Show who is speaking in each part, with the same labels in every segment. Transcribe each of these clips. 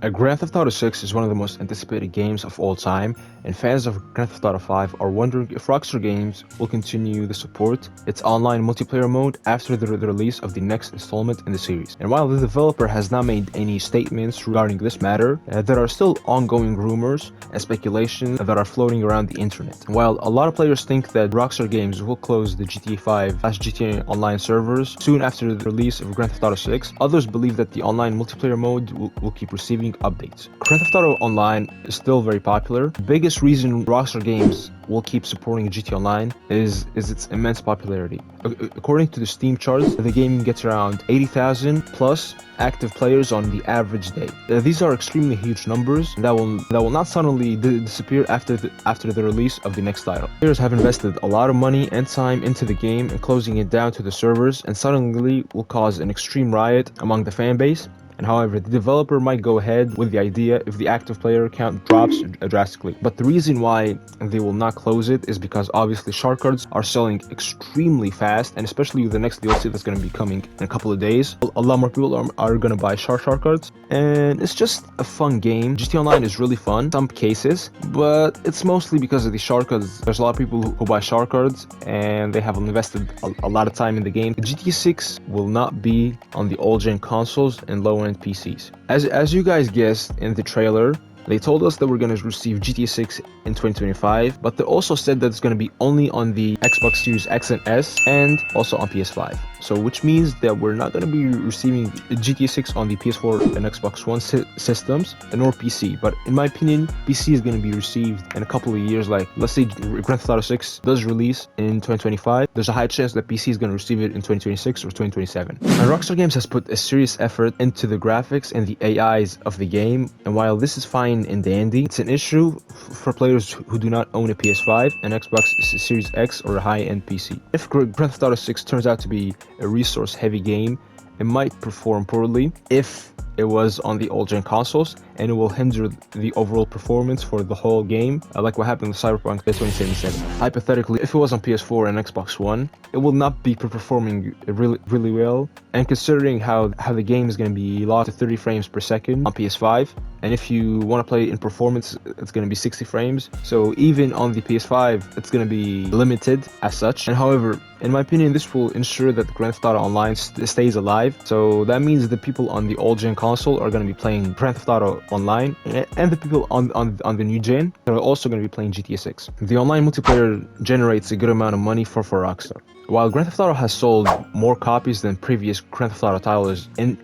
Speaker 1: Grand Theft Auto 6 is one of the most anticipated games of all time, and fans of Grand Theft Auto 5 are wondering if Rockstar Games will continue to support its online multiplayer mode after the release of the next installment in the series. And while the developer has not made any statements regarding this matter, there are still ongoing rumors and speculation that are floating around the internet. While a lot of players think that Rockstar Games will close the GTA 5/GTA Online servers soon after the release of Grand Theft Auto 6, others believe that the online multiplayer mode will keep receiving updates. Grand Theft Auto Online is still very popular. The biggest reason Rockstar Games will keep supporting GTA Online is its immense popularity. According to the Steam charts, the game gets around 80,000 plus active players on the average day. These are extremely huge numbers that will not suddenly disappear after the release of the next title. Players have invested a lot of money and time into the game, and closing it down to the servers and suddenly will cause an extreme riot among the fan base. And however, the developer might go ahead with the idea if the active player count drops drastically. But the reason why they will not close it is because obviously shark cards are selling extremely fast, and especially with the next DLC that's going to be coming in a couple of days, a lot more people are going to buy shark cards. And it's just a fun game. GTA Online is really fun in some cases, but it's mostly because of the shark cards. There's a lot of people who buy shark cards and they have invested a lot of time in the game. GTA 6 will not be on the old-gen consoles and low-end PCs. As you guys guessed in the trailer, they told us that we're going to receive GTA 6 in 2025, but they also said that it's going to be only on the Xbox Series X and S and also on PS5. So which means that we're not going to be receiving GTA 6 on the PS4 and Xbox One systems nor PC. But in my opinion, PC is going to be received in a couple of years. Like, let's say Grand Theft Auto 6 does release in 2025. There's a high chance that PC is going to receive it in 2026 or 2027. And Rockstar Games has put a serious effort into the graphics and the AIs of the game. And while this is fine and dandy, it's an issue for players who do not own a PS5, an Xbox Series X, or a high-end PC. If Grand Theft Auto 6 turns out to be a resource-heavy game, it might perform poorly if it was on the old-gen consoles, and it will hinder the overall performance for the whole game, like what happened with Cyberpunk 2077. Hypothetically, if it was on PS4 and Xbox One, it will not be performing really well, and considering how the game is going to be locked to 30 frames per second on PS5, and if you want to play it in performance, it's going to be 60 frames, so even on the PS5, it's going to be limited as such. And however, in my opinion, this will ensure that the Grand Theft Auto Online stays alive, so that means the people on the old-gen console are going to be playing Grand Theft Auto Online, and the people on the new gen are also going to be playing GTA 6. The online multiplayer generates a good amount of money for Rockstar. While Grand Theft Auto has sold more copies than previous Grand Theft Auto titles in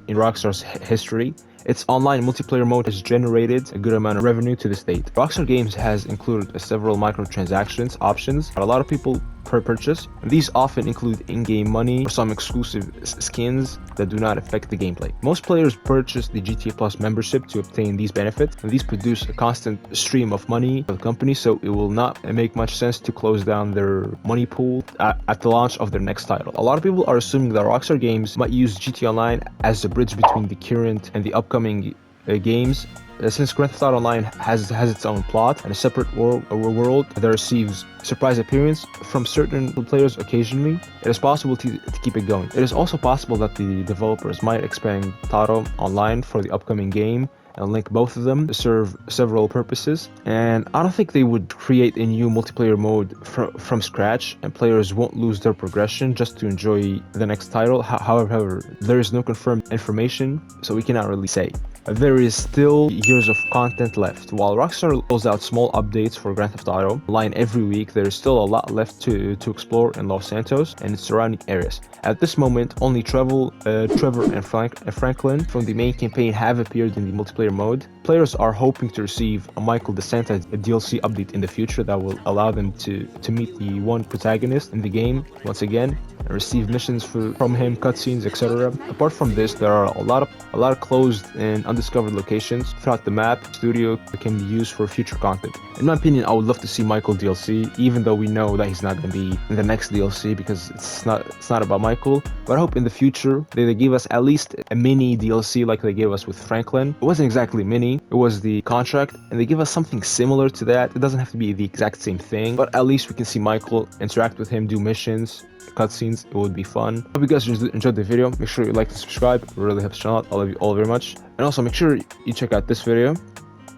Speaker 1: Rockstar's history, its online multiplayer mode has generated a good amount of revenue to this date. Rockstar Games has included several microtransactions options that a lot of people purchase, and these often include in-game money or some exclusive skins that do not affect the gameplay. Most players purchase the GTA Plus membership to obtain these benefits, and these produce a constant stream of money for the company, so it will not make much sense to close down their money pool at the launch of their next title. A lot of people are assuming that Rockstar Games might use GTA Online as a bridge between the current and the upcoming games. Since Grand Theft Auto Online has its own plot and a separate world that receives surprise appearance from certain players occasionally, it is possible to keep it going. It is also possible that the developers might expand Auto Online for the upcoming game and link both of them to serve several purposes. And I don't think they would create a new multiplayer mode from scratch, and players won't lose their progression just to enjoy the next title. However, there is no confirmed information, so we cannot really say. There is still years of content left. While Rockstar rolls out small updates for Grand Theft Auto Online every week, there is still a lot left to explore in Los Santos and its surrounding areas. At this moment, only Trevor and Franklin from the main campaign have appeared in the multiplayer mode. Players are hoping to receive a Michael DeSanta DLC update in the future that will allow them to meet the one protagonist in the game once again and receive missions from him, cutscenes, etc. Apart from this, there are a lot of closed and undiscovered locations throughout the map studio that can be used for future content. In my opinion, I would love to see Michael DLC, even though we know that he's not going to be in the next DLC because it's not about Michael. But I hope in the future they give us at least a mini DLC like they gave us with Franklin. It wasn't exactly mini, it was the contract, and they give us something similar to that. It doesn't have to be the exact same thing, but at least we can see Michael, interact with him, do missions, cutscenes. It would be fun. Hope you guys enjoyed the video. Make sure you like and subscribe. It really helps the channel out. I love you all very much. And also make sure you check out this video.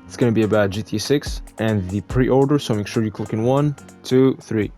Speaker 1: It's going to be about GTA 6 and the pre-order, so make sure you click in 1, 2, 3.